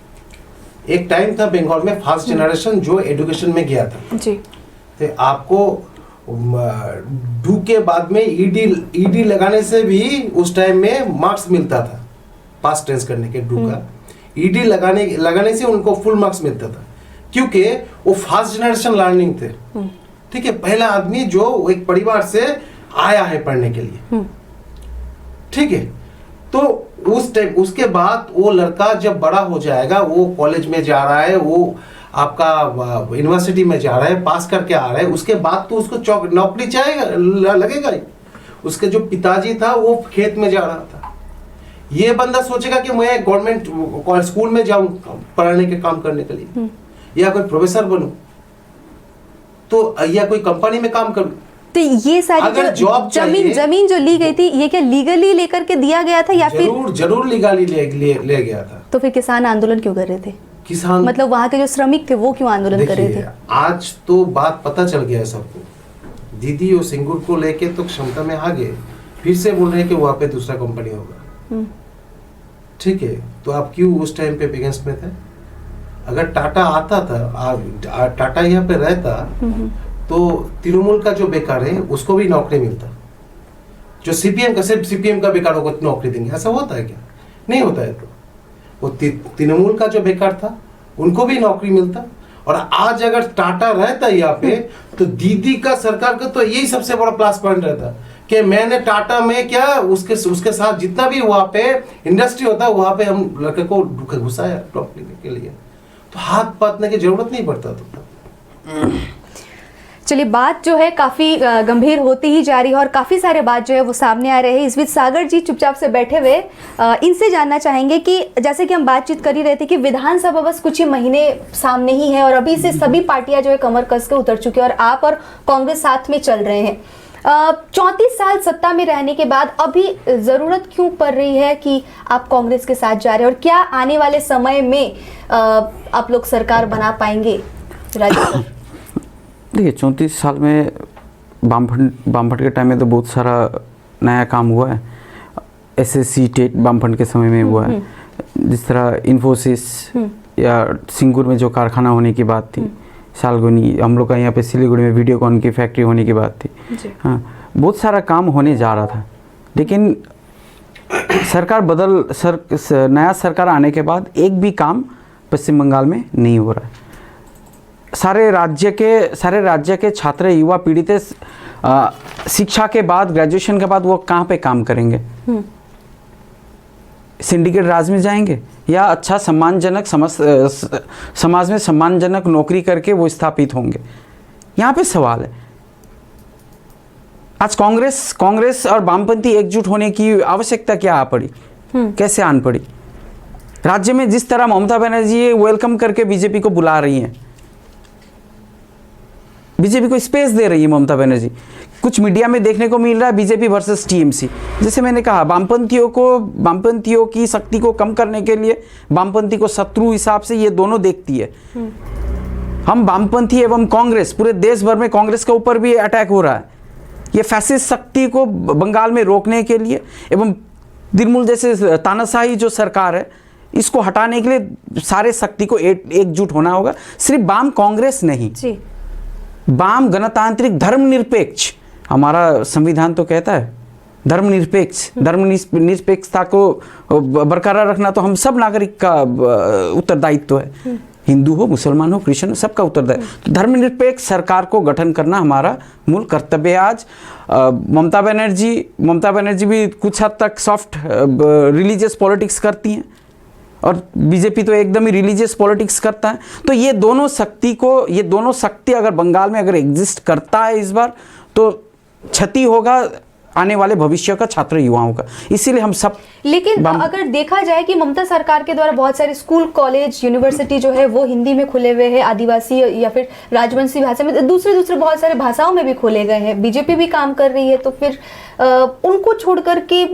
एक टाइम था बंगाल में फर्स्ट जनरेशन जो एजुकेशन में गया था जी, तो आपको डू के बाद में ईडी लगाने से भी उस टाइम में मार्क्स मिलता था, पास टेंस करने के डू का ईडी लगाने से उनको फुल मार्क्स मिलता था, क्योंकि वो फर्स्ट जनरेशन लर्निंग थे। ठीक है, पहला आदमी जो एक परिवार से आया है पढ़ने के लिए, ठीक है। तो उस टाइम, उसके बाद वो लड़का जब बड़ा हो जाएगा, वो कॉलेज में जा रहा है, वो आपका यूनिवर्सिटी में जा रहा है, पास करके आ रहा है, उसके बाद तो उसको नौकरी चाहेगा, लगेगा ही। उसके जो पिताजी था वो खेत में जा रहा था, ये बंदा सोचेगा कि मैं गवर्नमेंट स्कूल में जाऊं पढ़ाने के काम करने के लिए, या कोई प्रोफेसर बनूं, तो या कोई कंपनी में काम करूं। तो ये सारी जो जमीन जो ली गई थी, ये क्या लीगली लेकर के दिया गया था या फिर? जरूर लीगली ले गया था। तो फिर किसान आंदोलन क्यों कर रहे थे? किसान मतलब वहां के जो श्रमिक थे वो क्यों आंदोलन कर रहे थे? आज तो बात पता चल गया है सबको। दीदी और सिंगूर को लेके तो क्षमता में आ गए, फिर से बोल रहे हैं कि वहां पे दूसरा कंपनी होगा। ठीक है, तो आप क्यों उस टाइम पे अगेंस्ट में थे? अगर टाटा आता था, टाटा यहाँ पे रहता, तो तृणमूल का जो बेकार है उसको भी नौकरी मिलता। जो सीपीएम का, सिर्फ सीपीएम का बेकार को नौकरी देंगे, ऐसा होता है क्या? नहीं होता है। तो वो तृणमूल का जो बेकार था उनको भी नौकरी मिलता। और आज अगर टाटा रहता यहाँ पे, तो दीदी का सरकार का तो यही सबसे बड़ा प्लस पॉइंट रहता कि मैंने टाटा में क्या उसके साथ जितना भी वहाँ पे इंडस्ट्री होता है, वहाँ पे हम लड़के को घुसाया नौकरी के लिए, तो हाथ पातने की जरूरत नहीं पड़ता। तो चलिए, बात जो है काफ़ी गंभीर होती ही जा रही है और काफ़ी सारे बात जो है वो सामने आ रहे हैं। इस बीच सागर जी चुपचाप से बैठे हुए इनसे जानना चाहेंगे कि जैसे कि हम बातचीत कर ही रहे थे कि विधानसभा बस कुछ ही महीने सामने ही है और अभी से सभी पार्टियां जो है कमर कस के उतर चुकी है और आप और कांग्रेस साथ में चल रहे हैं। 34 साल सत्ता में रहने के बाद अभी ज़रूरत क्यों पड़ रही है कि आप कांग्रेस के साथ जा रहे हैं और क्या आने वाले समय में आप लोग सरकार बना पाएंगे राज्य पर? देखिए 34 साल में वामफ्रंट के टाइम में तो बहुत सारा नया काम हुआ है। एसएससी टेट वामफ्रंट के समय में हुआ है। जिस तरह इन्फोसिस या सिंगूर में जो कारखाना होने की बात थी, सालगुनी, हम लोग का यहाँ पे सिलीगुड़ी में वीडियोकॉन की फैक्ट्री होने की बात थी। हाँ, बहुत सारा काम होने जा रहा था, लेकिन सरकार नया सरकार आने के बाद एक भी काम पश्चिम बंगाल में नहीं हो रहा है। सारे राज्य के छात्र युवा पीढ़ी थे, शिक्षा के बाद, ग्रेजुएशन के बाद वो कहाँ पे काम करेंगे? सिंडिकेट राज में जाएंगे या अच्छा सम्मानजनक समाज में सम्मानजनक नौकरी करके वो स्थापित होंगे? यहाँ पे सवाल है। आज कांग्रेस और वामपंथी एकजुट होने की आवश्यकता क्या आ पड़ी? कैसे आन पड़ी? राज्य में जिस तरह ममता बनर्जी वेलकम करके बीजेपी को बुला रही हैं, बीजेपी को स्पेस दे रही है ममता बनर्जी। कुछ मीडिया में देखने को मिल रहा है बीजेपी वर्सेस टीएमसी। जैसे मैंने कहा, वामपंथियों की शक्ति को कम करने के लिए वामपंथी को शत्रु हिसाब से ये दोनों देखती है। हम वामपंथी एवं कांग्रेस, पूरे देश भर में कांग्रेस के ऊपर भी अटैक हो रहा है। ये फैसिस्ट शक्ति को बंगाल में रोकने के लिए एवं तृणमूल जैसे तानाशाही जो सरकार है, इसको हटाने के लिए सारे शक्ति को एकजुट होना होगा। सिर्फ वाम कांग्रेस नहीं, वाम गणतांत्रिक धर्मनिरपेक्ष, हमारा संविधान तो कहता है धर्मनिरपेक्षता को बरकरार रखना तो हम सब नागरिक का उत्तरदायित्व है। हिंदू हो, मुसलमान हो, क्रिश्चियन हो, सबका उत्तरदायित्व। तो धर्मनिरपेक्ष सरकार को गठन करना हमारा मूल कर्तव्य है। आज ममता बनर्जी भी कुछ हद तक सॉफ्ट रिलीजियस पॉलिटिक्स करती हैं और बीजेपी तो एकदम ही रिलीजियस पॉलिटिक्स करता है। तो ये दोनों शक्ति अगर बंगाल में अगर एग्जिस्ट करता है इस बार, तो क्षति होगा आने वाले भविष्य का छात्र युवाओं का। इसीलिए हम सब, लेकिन अगर देखा जाए कि ममता सरकार के द्वारा बहुत सारे स्कूल, कॉलेज, यूनिवर्सिटी जो है वो हिंदी में खुले हुए हैं, आदिवासी या फिर राजवंशी भाषा में, दूसरे बहुत सारे भाषाओं में भी खोले गए हैं। बीजेपी भी काम कर रही है, तो फिर उनको छोड़ करके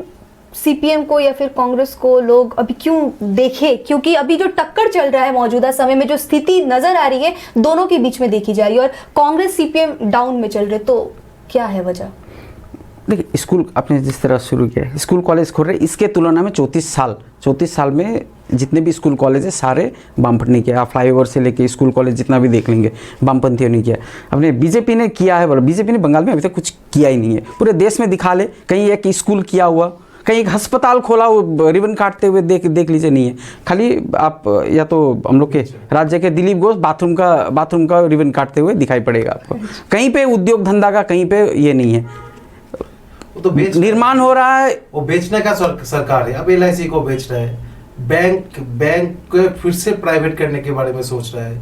सीपीएम को या फिर कांग्रेस को लोग अभी क्यों देखे? क्योंकि अभी जो टक्कर चल रहा है मौजूदा समय में, जो स्थिति नजर आ रही है दोनों के बीच में देखी जा रही है और कांग्रेस सीपीएम डाउन में चल रहे, तो क्या है वजह? देखिए, स्कूल आपने जिस तरह शुरू किया है, स्कूल कॉलेज खोल रहे, इसके तुलना में 34 साल में जितने भी स्कूल कॉलेज है सारे वामफ्रंट ने किया। फ्लाईओवर से लेके स्कूल कॉलेज जितना भी देख लेंगे, वामपंथियों ने किया। अपने बीजेपी ने किया है, बोला बीजेपी ने बंगाल में अभी तक कुछ किया ही नहीं है। पूरे देश में दिखा ले, कहीं एक स्कूल किया हुआ, कहीं एक अस्पताल खोला वो रिबन काटते हुए देख लीजिए, नहीं है। खाली आप या तो हम लोग के राज्य के दिलीप घोष बाथरूम का रिबन काटते हुए दिखाई पड़ेगा आपको। कहीं पे उद्योग धंधा का कहीं पे ये नहीं है। तो निर्माण हो रहा है, वो बेचने का सरकार है। अब एलआईसी को बेच रहा है, बैंक को फिर से प्राइवेट करने के बारे में सोच रहा है,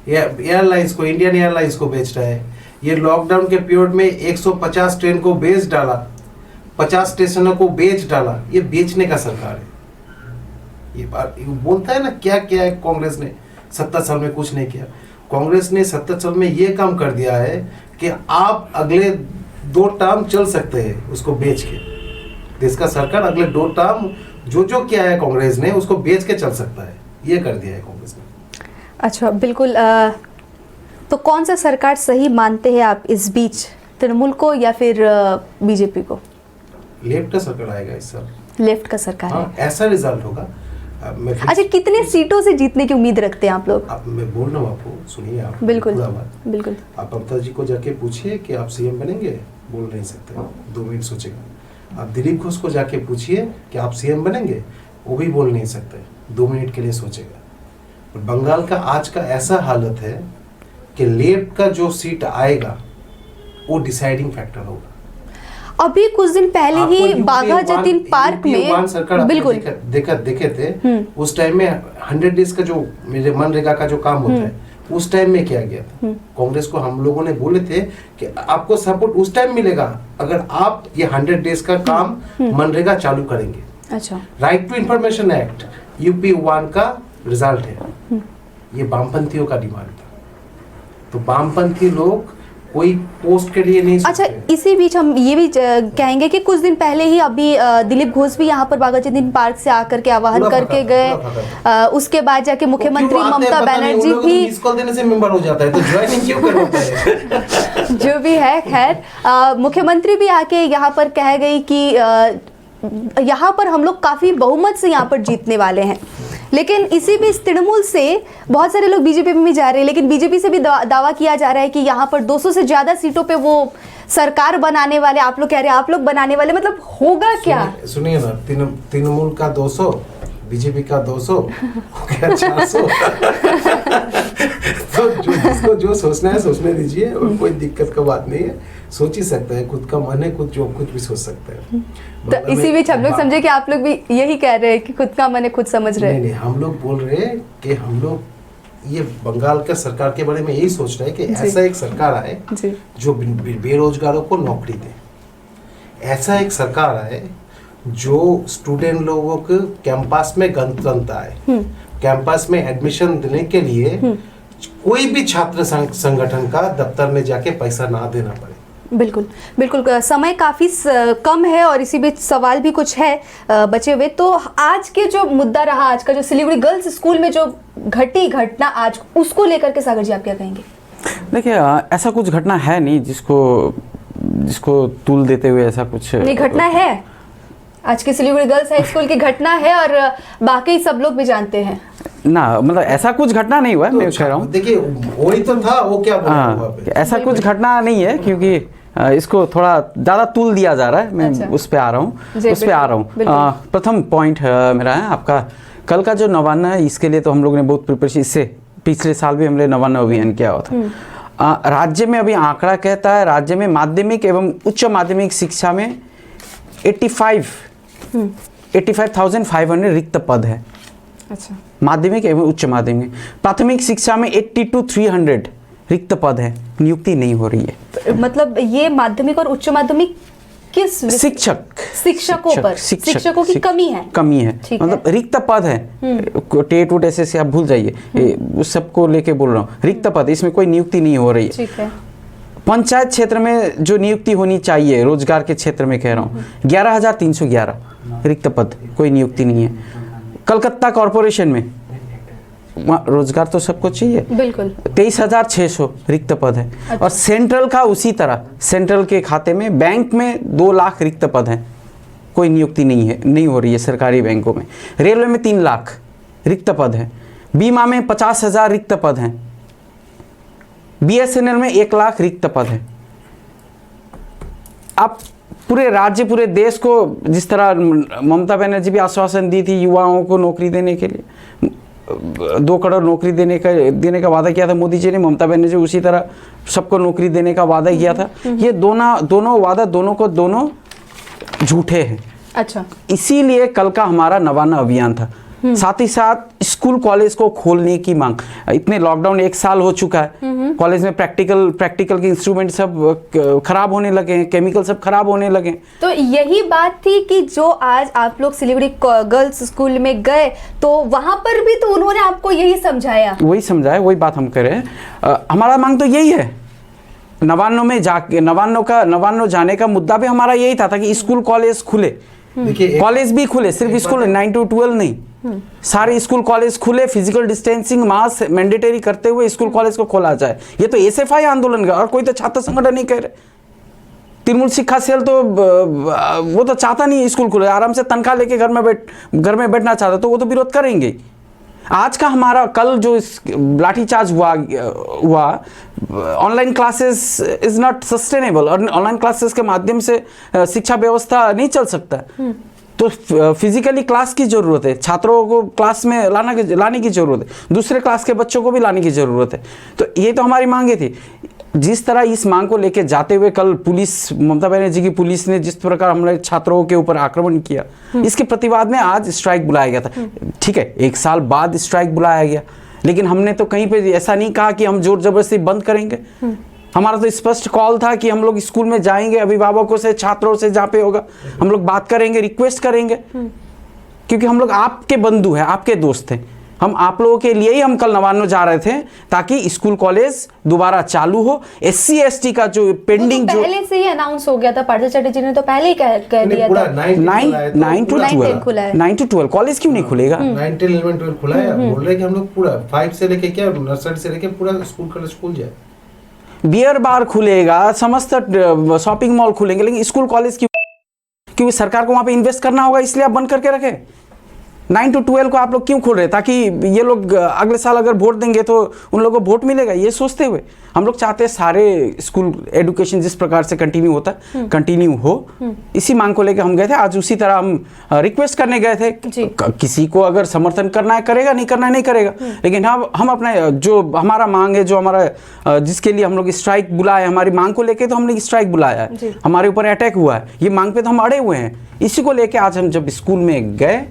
एयरलाइंस को, इंडियन एयरलाइंस को बेच रहा है। ये लॉकडाउन के पीरियड में 150 ट्रेन को बेच डाला, 50 स्टेशनों को बेच डाला। ये बेचने का सरकार है। ये बात बोलता है ना, क्या किया है कांग्रेस ने 70 साल में? कुछ नहीं किया। कांग्रेस ने 70 साल में ये काम कर दिया है कि आप अगले 2 टर्म चल सकते हैं उसको बेच के। देश का सरकार अगले 2 टर्म जो किया है कांग्रेस ने उसको बेच के चल सकता है, ये कर दिया है कांग्रेस ने। अच्छा, बिल्कुल। तो कौन सा सरकार सही मानते हैं आप इस बीच, तृणमूल को या फिर बीजेपी को? लेफ्ट का सरकार आएगा इस साल। लेफ्ट का सरकार है, ऐसा रिजल्ट होगा। अच्छा, कितने सीटों से जीतने की उम्मीद रखते हैं आप लोग? अब मैं बोल रहा हूँ आपको, सुनिए आप। बिल्कुल। आप ममता जी को जाके पूछिए कि आप सीएम बनेंगे, बोल नहीं सकते, 2 मिनट सोचेगा। आप दिलीप घोष को जाके पूछिए कि आप सीएम बनेंगे, वो भी बोल नहीं सकते, 2 मिनट के लिए सोचेगा। बंगाल का आज का ऐसा हालत है कि लेफ्ट का जो सीट आएगा वो डिसाइडिंग फैक्टर होगा। अभी कुछ दिन पहले ही बाघा जतीन पार्क में बिल्कुल देखे थे, उस टाइम में 100 डेज का जो मेरे मनरेगा का जो काम होता है उस टाइम में किया गया था। कांग्रेस को हम लोगों ने बोले थे कि आपको सपोर्ट उस टाइम मिलेगा अगर आप ये 100 डेज का काम मनरेगा चालू करेंगे। अच्छा, right to information act UP 1 का रिजल्ट है, ये वामपंथियों का डिमांड था। तो वामपंथी लोग कोई पोस्ट के लिए नहीं अच्छा, सोचते। इसी बीच हम ये भी कहेंगे कि कुछ दिन पहले ही अभी दिलीप घोष भी यहाँ पर बाघाजतीन पार्क से आकर के आवाहन पूरा करके फटा, गए। पूरा फटा। उसके बाद जाके मुख्यमंत्री क्यों आते हैं ममता पता नहीं, बनर्जी उन लोगों को भी मिस कॉल देने से मेंबर हो जाता है, तो ज्वाइनिंग क्यों करवाता है? जो भी है, खैर मुख्यमंत्री भी आके यहाँ पर कह गई कि यहाँ पर हम लोग काफी बहुमत से यहाँ पर जीतने वाले हैं। लेकिन इसी बीच तृणमूल से बहुत सारे लोग बीजेपी में भी जा रहे हैं, लेकिन बीजेपी से भी दावा किया जा रहा है कि यहाँ पर 200 से ज्यादा सीटों पे वो सरकार बनाने वाले। आप लोग कह रहे हैं आप लोग बनाने वाले, मतलब होगा क्या? सुनिए ना, तृणमूल का 200, बीजेपी का 200 हो गया 400। तो जिसको जो सोचना है सोचने दीजिए, और कोई दिक्कत का बात नहीं है, सोच ही सकता है, खुद का मन है, खुद जो कुछ भी सोच सकता है। तो इसी बीच हम लोग समझे कि आप लोग भी यही कह रहे हैं कि खुद का मन है खुद समझ रहे हैं। नहीं, हम लोग बोल रहे हैं कि हम लोग ये बंगाल का सरकार के बारे में यही सोच रहे हैं कि ऐसा एक सरकार आए जो बेरोजगारों को नौकरी दे, ऐसा एक सरकार आए जो स्टूडेंट लोगों को कैंपस में गणतंत्र आए, कैंपस में एडमिशन देने के लिए कोई भी छात्र संगठन का दफ्तर में जाके पैसा ना देना पड़े। बिल्कुल बिल्कुल, समय काफ़ी कम है और इसी बीच सवाल भी कुछ है बचे हुए। तो आज के जो मुद्दा रहा, आज का जो सिलीगुड़ी गर्ल्स स्कूल में जो घटी घटना आज, उसको लेकर के सागर जी आप क्या कहेंगे? देखिए, ऐसा कुछ घटना है नहीं जिसको तूल देते हुए ऐसा कुछ नहीं। घटना है, आज के सिलीगुड़ी गर्ल्स हाई स्कूल की घटना है और बाकी सब लोग भी जानते हैं ना, मतलब ऐसा कुछ घटना नहीं हुआ है। मैं कह रहा हूँ, देखिए वही तो था, वो क्या बोला हुआ पे? ऐसा कुछ घटना नहीं है, क्योंकि इसको थोड़ा ज़्यादा तूल दिया जा रहा है। मैं उस पर आ रहा हूँ, प्रथम पॉइंट मेरा है आपका, कल का जो नवान्न है इसके लिए तो हम लोग ने बहुत प्रिपरेशन, इससे पिछले साल भी हमने नवान्न अभियान किया हुआ था। राज्य में अभी आंकड़ा कहता है, राज्य में माध्यमिक एवं उच्च माध्यमिक शिक्षा में 85,500 रिक्त पद है। अच्छा, माध्यमिक एवं उच्च माध्यमिक। प्राथमिक शिक्षा में 82,300 रिक्त पद है, नियुक्ति नहीं हो रही है। तो मतलब ये माध्यमिक और उच्च माध्यमिक किस शिक्षकों की कमी है। मतलब रिक्त पद है, टेट वोट ऐसे आप भूल जाइए, उस सबको लेके बोल रहा हूँ, रिक्त पद, इसमें कोई नियुक्ति नहीं हो रही है। पंचायत क्षेत्र में जो नियुक्ति होनी चाहिए, रोजगार के क्षेत्र में कह रहा हूँ, 11,311 रिक्त पद, कोई नियुक्ति नहीं है। कलकत्ता कॉरपोरेशन में रोजगार तो सबको चाहिए, बिल्कुल, 23,600 रिक्त पद है। अच्छा। और सेंट्रल का उसी तरह, सेंट्रल के खाते में बैंक में 2 लाख रिक्त पद हैं, कोई नियुक्ति नहीं हो रही है सरकारी बैंकों में। रेलवे में 3 लाख रिक्त पद है। बीमा में 50,000 रिक्त पद हैं। BSNL में 1 लाख रिक्त पद है। आप पूरे राज्य, पूरे देश को, जिस तरह ममता बनर्जी भी आश्वासन दी थी युवाओं को नौकरी देने के लिए, 2 करोड़ नौकरी देने का वादा किया था मोदी जी ने, ममता बनर्जी उसी तरह सबको नौकरी देने का वादा किया था। ये दोनों वादा दोनों झूठे हैं। अच्छा, इसीलिए कल का हमारा नवान्न अभियान था। साथ ही साथ स्कूल कॉलेज को खोलने की मांग। इतने लॉकडाउन 1 साल हो चुका है, कॉलेज में प्रैक्टिकल के इंस्ट्रूमेंट सब खराब होने लगे हैं, केमिकल सब खराब होने लगे। तो यही बात थी कि जो आज आप लोग सिलीगुड़ी गर्ल्स स्कूल में गए तो वहां पर भी तो उन्होंने आपको यही समझाया, वही बात हम कर रहे हैं। हमारा मांग तो यही है, नवान्न जाने का मुद्दा भी हमारा यही था कि स्कूल कॉलेज खुले, कॉलेज भी खुले, सिर्फ स्कूल 9 to 12 नहीं, सारे स्कूल कॉलेज खुले, फिजिकल डिस्टेंसिंग मास्क मैंडेटरी करते हुए स्कूल कॉलेज को खोला जाए। ये तो SFI आंदोलन का, और कोई तो छात्र संगठन नहीं कह रहे। तृणमूल शिक्षा सेल तो वो तो चाहता नहीं स्कूल खुले, आराम से तनख्वाह लेके घर में बैठना चाहता, तो वो तो विरोध करेंगे। आज का हमारा कल जो लाठीचार्ज हुआ, online classes is not sustainable, और ऑनलाइन क्लासेस के माध्यम से शिक्षा व्यवस्था नहीं चल सकता। तो फिजिकली क्लास की जरूरत है, छात्रों को क्लास में लाने की जरूरत है, दूसरे क्लास के बच्चों को भी लाने की जरूरत है। तो ये तो हमारी मांगे थी। जिस तरह इस मांग को लेकर जाते हुए कल पुलिस, ममता बनर्जी की पुलिस ने जिस प्रकार हमारे छात्रों के ऊपर आक्रमण किया, इसके प्रतिवाद में आज स्ट्राइक बुलाया गया था। ठीक है, 1 साल बाद स्ट्राइक बुलाया गया, लेकिन हमने तो कहीं पे ऐसा नहीं कहा कि हम जोर जबरदस्ती बंद करेंगे। हमारा तो स्पष्ट कॉल था कि हम लोग स्कूल में जाएंगे, अभिभावकों से, छात्रों से, जहाँ पे होगा हम लोग बात करेंगे, रिक्वेस्ट करेंगे, क्योंकि हम लोग आपके बंधु हैं, आपके दोस्त हैं। हम आप लोगों के लिए ही हम कल नवान्न जा रहे थे ताकि स्कूल कॉलेज दोबारा चालू हो। SC ST का जो पेंडिंग, जो पहले से ही अनाउंस हो गया था, पाटिल चटर्जी ने तो पहले ही कह दिया पूरा था 9 to 12 कॉलेज क्यों नहीं खुलेगा? 9, 10, 11, 12 खुला है। बोल रहे हैं कि हम लोग पूरा 5 से लेके क्या नर्सरी से लेके पूरा स्कूल कॉलेज खुल जाए। बियर बार खुलेगा, समस्त शॉपिंग मॉल खुलेंगे, लेकिन स्कूल कॉलेज क्योंकि सरकार को वहाँ पे इन्वेस्ट करना होगा, इसलिए आप बंद करके रखें। 9 to 12 को आप लोग क्यों खोल रहे हैं? ताकि ये लोग अगले साल अगर वोट देंगे तो उन लोगों को वोट मिलेगा, ये सोचते हुए हम लोग चाहते हैं सारे स्कूल एजुकेशन जिस प्रकार से कंटिन्यू होता है कंटिन्यू हो। इसी मांग को लेकर हम गए थे। आज उसी तरह हम रिक्वेस्ट करने गए थे। किसी को अगर समर्थन करना है करेगा, नहीं करना है नहीं करेगा, लेकिन हम अपने जो हमारा मांग है, जो हमारा जिसके लिए हम लोग स्ट्राइक बुलाए, हमारी मांग को लेकर तो हमने स्ट्राइक बुलाया है, हमारे ऊपर अटैक हुआ है, ये मांग पे तो हम अड़े हुए हैं। इसी को लेकर आज हम जब स्कूल में गए,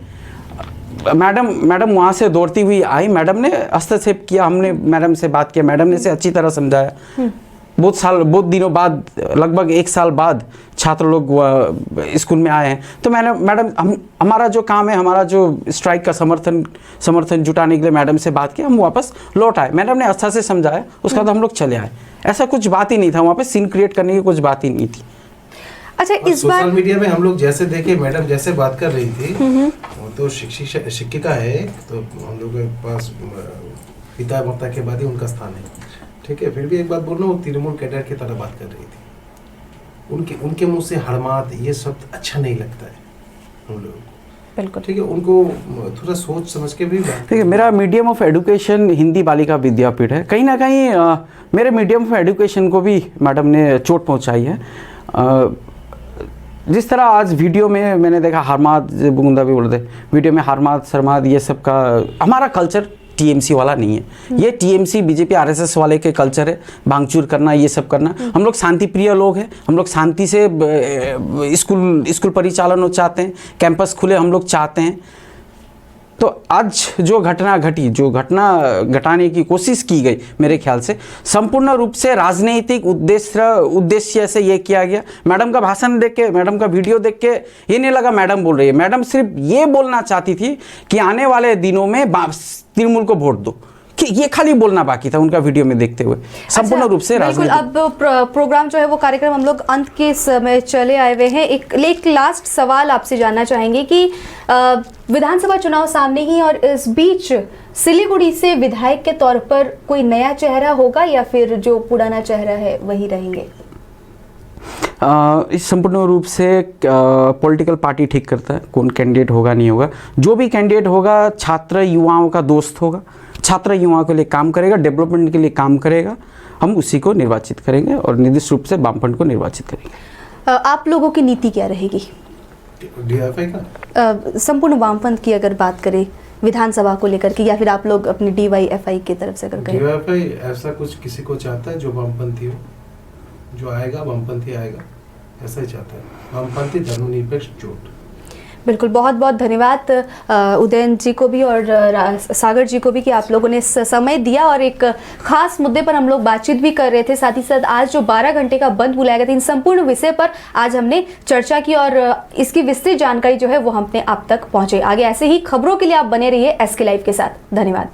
मैडम वहाँ से दौड़ती हुई आई, मैडम ने हस्तक्षेप किया, हमने मैडम से बात किया, मैडम ने से अच्छी तरह समझाया। बहुत दिनों बाद, लगभग 1 साल बाद छात्र लोग स्कूल में आए हैं, तो मैडम हमारा जो काम है, हमारा जो स्ट्राइक का समर्थन जुटाने के लिए मैडम से बात किया, हम वापस लौट आए। मैडम ने अच्छा से समझाया, उसके बाद हम लोग चले आए। ऐसा कुछ बात ही नहीं था वहाँ पे, सीन क्रिएट करने की कुछ बात ही नहीं थी। अच्छा, इस बार सोशल मीडिया में हम लोग जैसे देखे, मैडम जैसे बात कर रही थी, वो तो शिक्षिका है, तो हम लोग के पास पिता माता के बाद ही उनका स्थान है, ठीक है। फिर भी एक बात बोल रहा हूँ, तृणमूल कैडर की तरह बात कर रही थी। उनके मुंह से हड़मात ये शब्द अच्छा नहीं लगता है हम लोगों को, बिल्कुल ठीक है। उनको थोड़ा सोच समझ के भी देखिए, मेरा मीडियम ऑफ एजुकेशन हिंदी बालिका विद्यापीठ है। कहीं ना कहीं मेरे मीडियम ऑफ एजुकेशन को भी मैडम ने चोट पहुंचाई है। जिस तरह आज वीडियो में मैंने देखा, हरमाद बुगुंदा भी बोलते, वीडियो में हरमाद सरमाद ये सब का, हमारा कल्चर TMC वाला नहीं है। ये TMC BJP RSS वाले के कल्चर है, भांगचूर करना, ये सब करना। हम लोग शांति प्रिय लोग हैं, हम लोग शांति से स्कूल परिचालन हो चाहते हैं, कैंपस खुले हम लोग चाहते हैं। तो आज जो घटना घटी, जो घटना घटाने की कोशिश की गई, मेरे ख्याल से संपूर्ण रूप से राजनीतिक उद्देश्य से ये किया गया। मैडम का भाषण देख के, मैडम का वीडियो देख के ये नहीं लगा मैडम बोल रही है। मैडम सिर्फ ये बोलना चाहती थी कि आने वाले दिनों में तृणमूल को वोट दो, कि ये खाली बोलना बाकी था उनका वीडियो में देखते हुए। संपूर्ण रूप से बिल्कुल। अब प्रोग्राम जो है वो कार्यक्रम हम लोग अंत के समय चले आए हुए हैं। एक लास्ट सवाल आपसे जानना चाहेंगे कि विधानसभा चुनाव सामने ही, और इस बीच सिलीगुड़ी से विधायक के तौर पर कोई नया चेहरा होगा या फिर जो पुराना चेहरा है वही रहेंगे? इस संपूर्ण रूप से पॉलिटिकल पार्टी ठीक करता है कौन कैंडिडेट होगा नहीं होगा। जो भी कैंडिडेट होगा छात्र युवाओं का दोस्त होगा, छात्र युवाओं के लिए काम करेगा, डेवलपमेंट के लिए काम करेगा, हम उसी को निर्वाचित करेंगे और निर्दिष्ट रूप से वामपंथ को निर्वाचित करेंगे। आप लोगों की नीति क्या रहेगी DYFI का? संपूर्ण वामपंथ की अगर बात करें विधानसभा को लेकर के, या फिर आप लोग अपनी DYFI की तरफ से अगर करें? DYFI ऐसा कुछ किसी को चाहता है जो वामपंथी हो, जो आएगा वामपंथी आएगा, ऐसा ही चाहता है, वामपंथी धर्मनिरपेक्ष जोट। बिल्कुल, बहुत बहुत धन्यवाद उदयन जी को भी और सागर जी को भी कि आप लोगों ने समय दिया और एक खास मुद्दे पर हम लोग बातचीत भी कर रहे थे। साथ ही साथ आज जो 12 घंटे का बंद बुलाया गया था, इन संपूर्ण विषय पर आज हमने चर्चा की और इसकी विस्तृत जानकारी जो है वो हमने आप तक पहुंचे। आगे ऐसे ही खबरों के लिए आप बने रहिए SK लाइव के साथ। धन्यवाद।